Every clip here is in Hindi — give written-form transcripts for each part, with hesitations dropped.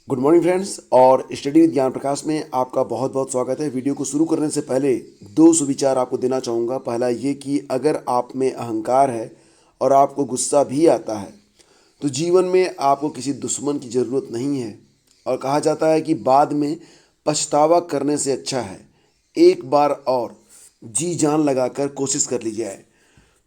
गुड मॉर्निंग फ्रेंड्स और स्टडी विद ज्ञान प्रकाश में आपका बहुत बहुत स्वागत है। वीडियो को शुरू करने से पहले दो सुविचार आपको देना चाहूँगा। पहला ये कि अगर आप में अहंकार है और आपको गुस्सा भी आता है तो जीवन में आपको किसी दुश्मन की ज़रूरत नहीं है। और कहा जाता है कि बाद में पछतावा करने से अच्छा है एक बार और जी जान लगाकर कोशिश कर ली जाए।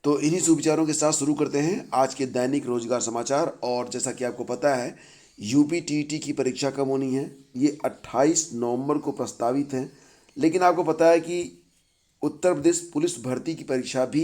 तो इन्हीं सुविचारों के साथ शुरू करते हैं आज के दैनिक रोजगार समाचार। और जैसा कि आपको पता है यूपी टीईटी की परीक्षा कब होनी है, ये 28 नवंबर को प्रस्तावित है। लेकिन आपको पता है कि उत्तर प्रदेश पुलिस भर्ती की परीक्षा भी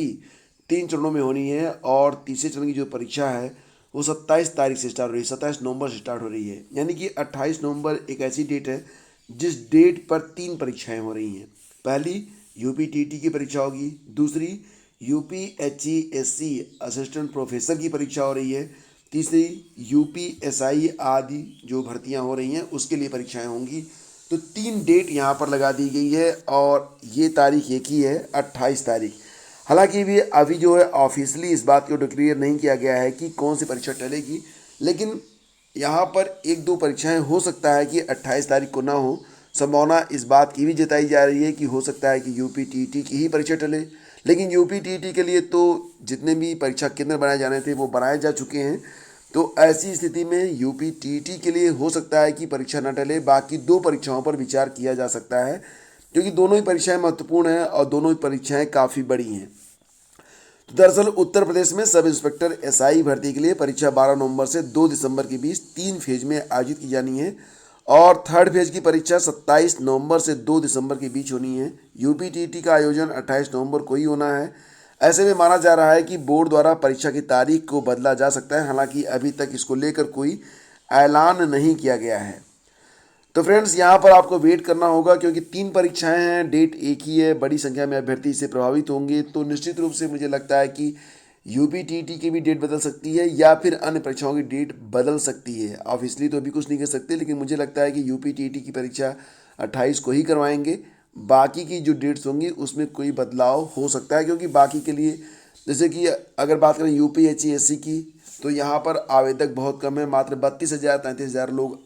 3 चरणों में होनी है और तीसरे चरण की जो परीक्षा है वो 27 तारीख से स्टार्ट हो रही है, 27 नवंबर से स्टार्ट हो रही है। यानी कि 28 नवंबर एक ऐसी डेट है जिस डेट पर 3 परीक्षाएं हो रही हैं। पहली यूपी टीईटी की परीक्षा होगी, दूसरी यूपीएचईएससी असिस्टेंट प्रोफेसर की परीक्षा हो रही है, तीसरी यूपीएसआई आदि जो भर्तियां हो रही हैं उसके लिए परीक्षाएं होंगी। तो 3 डेट यहाँ पर लगा दी गई है और ये तारीख एक ही है, 28 तारीख। हालांकि भी अभी जो है ऑफिशियली इस बात को डिक्लेयर नहीं किया गया है कि कौन सी परीक्षा टलेगी, लेकिन यहाँ पर एक दो परीक्षाएं हो सकता है कि 28 तारीख को ना हो। संभावना इस बात की भी जताई जा रही है कि हो सकता है कि यूपी टीईटी की ही परीक्षा टले। लेकिन यूपी टीईटी के लिए तो जितने भी परीक्षा केंद्र बनाए जाने थे वो बनाए जा चुके हैं। तो ऐसी स्थिति में यूपी टीईटी के लिए हो सकता है कि परीक्षा न टले, बाकी 2 परीक्षाओं पर विचार किया जा सकता है क्योंकि दोनों ही परीक्षाएं महत्वपूर्ण हैं और दोनों ही परीक्षाएं काफ़ी बड़ी हैं। तो दरअसल उत्तर प्रदेश में सब इंस्पेक्टर एसआई भर्ती के लिए परीक्षा 12 नवंबर से 2 दिसंबर के बीच 3 फेज में आयोजित की जानी है और थर्ड फेज की परीक्षा 27 नवंबर से 2 दिसंबर के बीच होनी है। यूपी टीईटी का आयोजन 28 नवंबर को ही होना है। ऐसे में माना जा रहा है कि बोर्ड द्वारा परीक्षा की तारीख को बदला जा सकता है, हालांकि अभी तक इसको लेकर कोई ऐलान नहीं किया गया है। तो फ्रेंड्स यहाँ पर आपको वेट करना होगा क्योंकि 3 परीक्षाएं हैं, डेट एक ही है, बड़ी संख्या में अभ्यर्थी इससे प्रभावित होंगे। तो निश्चित रूप से मुझे लगता है कि यूपी टीईटी की भी डेट बदल सकती है या फिर अन्य परीक्षाओं की डेट बदल सकती है। ऑफिशियली तो अभी कुछ नहीं कह सकते, लेकिन मुझे लगता है कि यूपी टीईटी की परीक्षा 28 को ही करवाएंगे। बाकी की जो डेट्स होंगी उसमें कोई बदलाव हो सकता है क्योंकि बाकी के लिए जैसे कि अगर बात करें यूपीएचईएससी की तो यहाँ पर आवेदक बहुत कम है, मात्र 32,000 33,000 लोग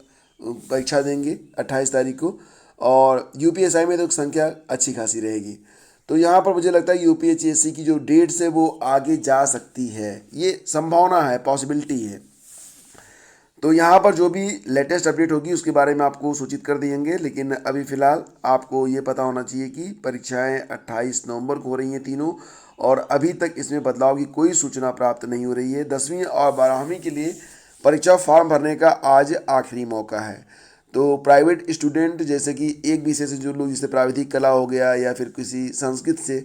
परीक्षा देंगे 28 तारीख को। और यूपीएसआई में तो संख्या अच्छी खासी रहेगी। तो यहाँ पर मुझे लगता है यूपीएचएससी की जो डेट्स है वो आगे जा सकती है, ये संभावना है, पॉसिबिलिटी है। तो यहाँ पर जो भी लेटेस्ट अपडेट होगी उसके बारे में आपको सूचित कर देंगे, लेकिन अभी फ़िलहाल आपको ये पता होना चाहिए कि परीक्षाएं 28 नवंबर को हो रही हैं तीनों, और अभी तक इसमें बदलाव की कोई सूचना प्राप्त नहीं हो रही है। 10वीं और 12वीं के लिए परीक्षा फॉर्म भरने का आज आखिरी मौका है। तो प्राइवेट स्टूडेंट जैसे कि एक विषय से जो लोग, जैसे प्राविधिक कला हो गया या फिर किसी संस्कृत से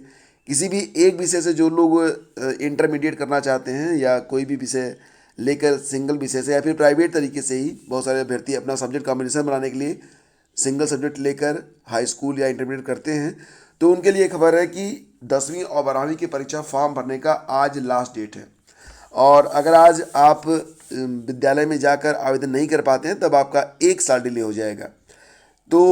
किसी भी एक विषय से जो लोग इंटरमीडिएट करना चाहते हैं या कोई भी विषय लेकर सिंगल विषय से या फिर प्राइवेट तरीके से ही बहुत सारे अभ्यर्थी अपना सब्जेक्ट कॉम्बिनेशन बनाने के लिए सिंगल सब्जेक्ट लेकर हाई स्कूल या इंटरमीडिएट करते हैं। तो उनके लिए खबर है कि 10वीं और 12वीं की परीक्षा फॉर्म भरने का आज लास्ट डेट है। और अगर आज आप विद्यालय में जाकर आवेदन नहीं कर पाते हैं तब आपका 1 साल डिले हो जाएगा। तो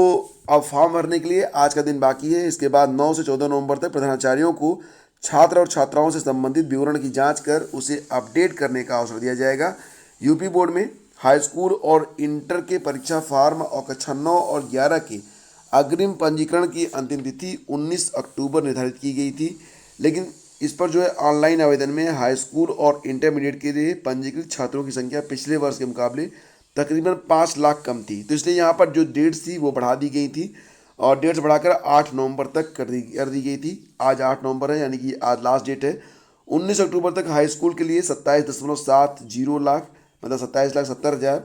अब फॉर्म भरने के लिए आज का दिन बाकी है। इसके बाद 9 से 14 नवंबर तक प्रधानाचार्यों को छात्र और छात्राओं से संबंधित विवरण की जांच कर उसे अपडेट करने का अवसर दिया जाएगा। यूपी बोर्ड में हाई स्कूल और इंटर के परीक्षा फॉर्म और कक्षा 9 और 11 के अग्रिम पंजीकरण की अंतिम तिथि 19 अक्टूबर निर्धारित की गई थी, लेकिन इस पर जो है ऑनलाइन आवेदन में हाई स्कूल और इंटरमीडिएट के लिए पंजीकृत छात्रों की संख्या पिछले वर्ष के मुकाबले तकरीबन 5 लाख कम थी। तो इसलिए यहाँ पर जो डेट्स थी वो बढ़ा दी गई थी और डेट्स बढ़ाकर 8 नवंबर तक कर दी गई थी। आज 8 नवंबर है, यानी कि आज लास्ट डेट है। 19 अक्टूबर तक हाई स्कूल के लिए 27.70 लाख, मतलब 27,70,000,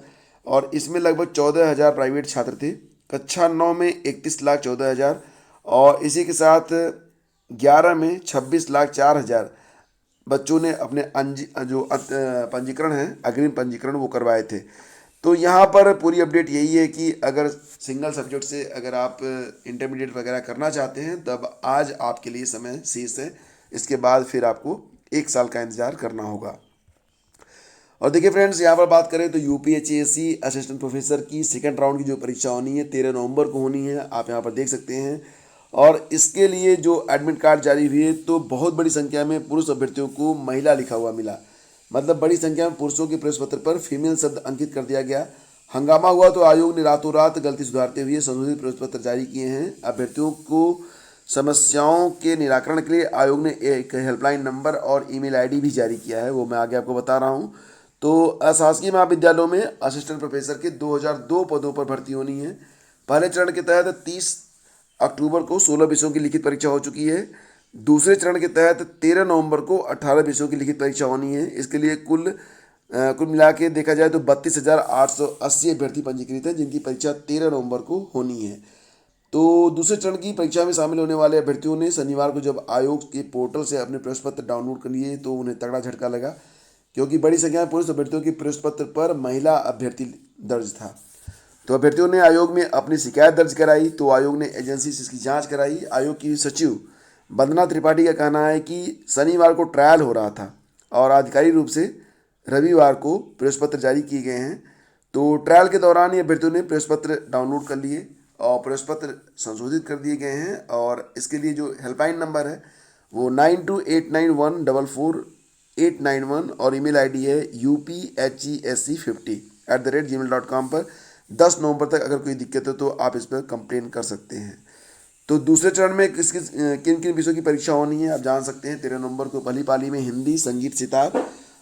और इसमें लगभग 14,000 प्राइवेट छात्र थे। कक्षा 9 में 31,14,000 और इसी के साथ 11 में 26,04,000 बच्चों ने अपने पंजीकरण है, अग्रिम पंजीकरण वो करवाए थे। तो यहाँ पर पूरी अपडेट यही है कि अगर सिंगल सब्जेक्ट से अगर आप इंटरमीडिएट वगैरह करना चाहते हैं तब आज आपके लिए समय शेष है। इसके बाद फिर आपको 1 साल का इंतज़ार करना होगा। और देखिए फ्रेंड्स, यहाँ पर बात करें तो यूपीएचएससी असिस्टेंट प्रोफेसर की सेकंड राउंड की जो परीक्षा होनी है 13 नवंबर को होनी है, आप यहाँ पर देख सकते हैं। और इसके लिए जो एडमिट कार्ड जारी हुए तो बहुत बड़ी संख्या में पुरुष अभ्यर्थियों को महिला लिखा हुआ मिला, मतलब बड़ी संख्या में पुरुषों के प्रवेश पत्र पर फीमेल शब्द अंकित कर दिया गया। हंगामा हुआ तो आयोग ने रातों रात गलती सुधारते हुए संशोधित प्रवेश पत्र जारी किए हैं। अभ्यर्थियों को समस्याओं के निराकरण के लिए आयोग ने एक हेल्पलाइन नंबर और ईमेल आईडी भी जारी किया है, वो मैं आगे आपको बता रहा हूँ। तो अशासकीय महाविद्यालयों में असिस्टेंट प्रोफेसर के 2002 पदों पर भर्ती होनी है। पहले चरण के तहत 30 अक्टूबर को 16 विषयों की लिखित परीक्षा हो चुकी है। दूसरे चरण के तहत 13 नवंबर को 18 विषयों की लिखित परीक्षा होनी है। इसके लिए कुल मिला के देखा जाए तो 32,880 अभ्यर्थी पंजीकृत हैं, जिनकी परीक्षा 13 नवंबर को होनी है। तो दूसरे चरण की परीक्षा में शामिल होने वाले अभ्यर्थियों ने शनिवार को जब आयोग के पोर्टल से अपने प्रवेश पत्र डाउनलोड कर लिए तो उन्हें तगड़ा झटका लगा, क्योंकि बड़ी संख्या में पुरुष अभ्यर्थियों के प्रवेश पत्र पर महिला अभ्यर्थी दर्ज था। तो अभ्यर्थियों ने आयोग में अपनी शिकायत दर्ज कराई, तो आयोग ने एजेंसी से इसकी जांच कराई। आयोग की सचिव वंदना त्रिपाठी का कहना है कि शनिवार को ट्रायल हो रहा था और आधिकारिक रूप से रविवार को प्रवेश पत्र जारी किए गए हैं। तो ट्रायल के दौरान ये अभ्यर्थियों ने प्रवेश पत्र डाउनलोड कर लिए और प्रवेश पत्र संशोधित कर दिए गए हैं। और इसके लिए जो हेल्पलाइन नंबर है वो 9289144891 और ईमेल आईडी है upHESC50@gmail.com पर 10 नवंबर तक अगर कोई दिक्कत हो तो आप इस पर कंप्लेन कर सकते हैं। तो दूसरे चरण में किन किन विषयों की परीक्षा होनी है आप जान सकते हैं। 13 नवंबर को पहली पाली में हिंदी, संगीत सितार,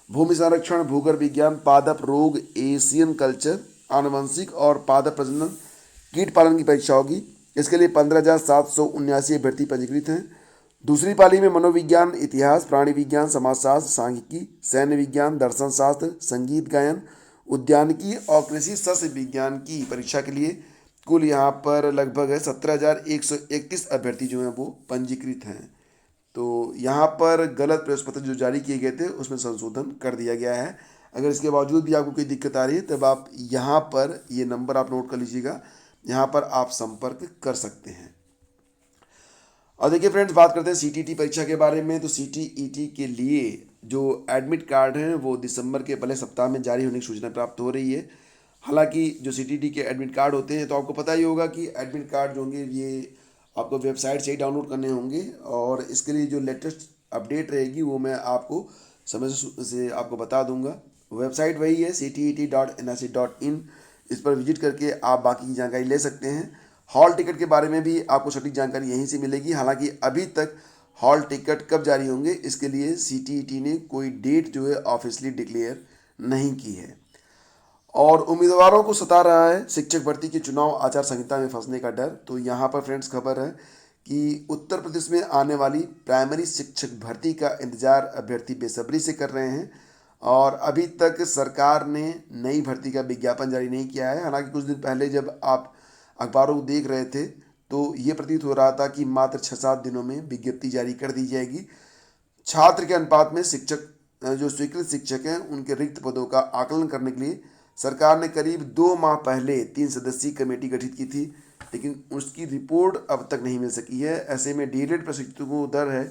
भूमि संरक्षण, भूगर्भ विज्ञान, पादप रोग, एशियन कल्चर, आनुवंशिक और पादप प्रजनन, कीट पालन की परीक्षा होगी। इसके लिए 15,779 अभ्यर्थी पंजीकृत हैं। दूसरी पाली में मनोविज्ञान, इतिहास, प्राणी विज्ञान, समाजशास्त्र, सांख्यिकी, सैन्य विज्ञान, दर्शन शास्त्र, संगीत गायन, उद्यानिकी और कृषि सस्य विज्ञान की परीक्षा के लिए कुल यहाँ पर लगभग 17,131 अभ्यर्थी जो हैं वो पंजीकृत हैं। तो यहाँ पर गलत प्रवेश पत्र जो जारी किए गए थे उसमें संशोधन कर दिया गया है। अगर इसके बावजूद भी आपको कोई दिक्कत आ रही है तब आप यहाँ पर ये नंबर आप नोट कर लीजिएगा, यहाँ पर आप संपर्क कर सकते हैं। और देखिए फ्रेंड्स, बात करते हैं सीटीईटी परीक्षा के बारे में। तो सीटीईटी के लिए जो एडमिट कार्ड हैं वो दिसंबर के पहले सप्ताह में जारी होने की सूचना प्राप्त हो रही है। हालांकि जो सीटीईटी के एडमिट कार्ड होते हैं तो आपको पता ही होगा कि एडमिट कार्ड जो होंगे ये आपको वेबसाइट से ही डाउनलोड करने होंगे और इसके लिए जो लेटेस्ट अपडेट रहेगी वो मैं आपको समय से आपको बता दूंगा। वेबसाइट वही है ctet.nic.in, इस पर विजिट करके आप बाकी की जानकारी ले सकते हैं। हॉल टिकट के बारे में भी आपको सटीक जानकारी यहीं से मिलेगी। हालांकि अभी तक हॉल टिकट कब जारी होंगे इसके लिए सीटीईटी ने कोई डेट जो है ऑफिशियली डिक्लेयर नहीं की है। और उम्मीदवारों को सता रहा है शिक्षक भर्ती के चुनाव आचार संहिता में फंसने का डर। तो यहाँ पर फ्रेंड्स खबर है कि उत्तर प्रदेश में आने वाली प्राइमरी शिक्षक भर्ती का इंतजार अभ्यर्थी बेसब्री से कर रहे हैं और अभी तक सरकार ने नई भर्ती का विज्ञापन जारी नहीं किया है। हालांकि कुछ दिन पहले जब आप अखबारों को देख रहे थे तो ये प्रतीत हो रहा था कि मात्र 6-7 दिनों में विज्ञप्ति जारी कर दी जाएगी। छात्र के अनुपात में शिक्षक जो स्वीकृत शिक्षक हैं उनके रिक्त पदों का आकलन करने के लिए सरकार ने करीब 2 माह पहले 3 सदस्यीय कमेटी गठित की थी, लेकिन उसकी रिपोर्ट अब तक नहीं मिल सकी है। ऐसे में डीएलएड प्रशिक्षुओं को डर है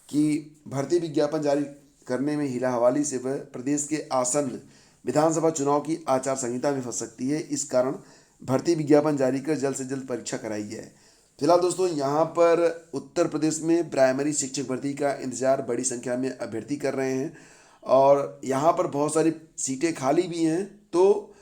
कि भर्ती विज्ञापन जारी करने में हीला हवाली से वह प्रदेश के आसन्न विधानसभा चुनाव की आचार संहिता में फंस सकती है। इस कारण भर्ती विज्ञापन जारी कर जल्द से जल्द परीक्षा कराई जाए। फिलहाल दोस्तों, यहाँ पर उत्तर प्रदेश में प्राइमरी शिक्षक भर्ती का इंतजार बड़ी संख्या में अभ्यर्थी कर रहे हैं और यहाँ पर बहुत सारी सीटें खाली भी हैं। तो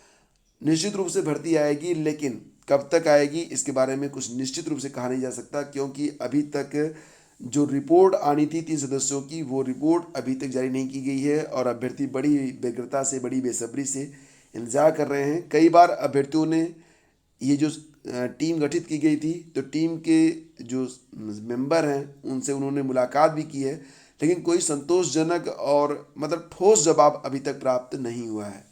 निश्चित रूप से भर्ती आएगी, लेकिन कब तक आएगी इसके बारे में कुछ निश्चित रूप से कहा नहीं जा सकता, क्योंकि अभी तक जो रिपोर्ट आनी थी 3 सदस्यों की वो रिपोर्ट अभी तक जारी नहीं की गई है और अभ्यर्थी बड़ी व्यग्रता से, बड़ी बेसब्री से इंतजार कर रहे हैं। कई बार अभ्यर्थियों ने ये जो टीम गठित की गई थी तो टीम के जो मेंबर हैं उनसे उन्होंने मुलाकात भी की है, लेकिन कोई संतोषजनक और मतलब ठोस जवाब अभी तक प्राप्त नहीं हुआ है।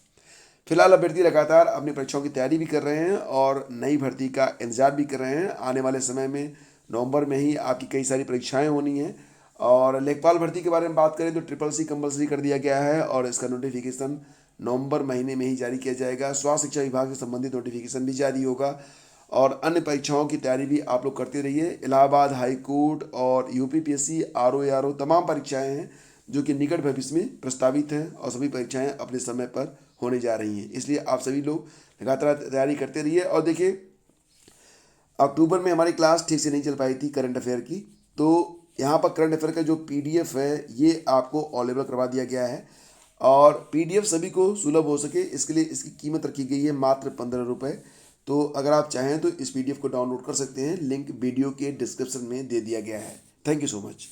फिलहाल अभ्यर्थी लगातार अपनी परीक्षाओं की तैयारी भी कर रहे हैं और नई भर्ती का इंतजार भी कर रहे हैं। आने वाले समय में नवंबर में ही आपकी कई सारी परीक्षाएं होनी हैं। और लेखपाल भर्ती के बारे में बात करें तो CCC कंपलसरी कर दिया गया है और इसका नोटिफिकेशन नवंबर महीने में ही जारी किया जाएगा। स्वास्थ्य शिक्षा विभाग से संबंधित नोटिफिकेशन भी जारी होगा और अन्य परीक्षाओं की तैयारी भी आप लोग करते रहिए। इलाहाबाद हाई कोर्ट और यूपीपीएससी, आरओ तमाम परीक्षाएं हैं जो कि निकट भविष्य में प्रस्तावित हैं और सभी परीक्षाएं अपने समय पर होने जा रही हैं। इसलिए आप सभी लोग लगातार तैयारी करते रहिए। और देखिए, अक्टूबर में हमारी क्लास ठीक से नहीं चल पाई थी करंट अफेयर की, तो यहाँ पर करंट अफेयर का जो PDF है ये आपको अवेलेबल करवा दिया गया है और PDF सभी को सुलभ हो सके इसके लिए इसकी कीमत रखी गई है मात्र 15 रुपये। तो अगर आप चाहें तो इस PDF को डाउनलोड कर सकते हैं, लिंक वीडियो के डिस्क्रिप्शन में दे दिया गया है। Thank you so much.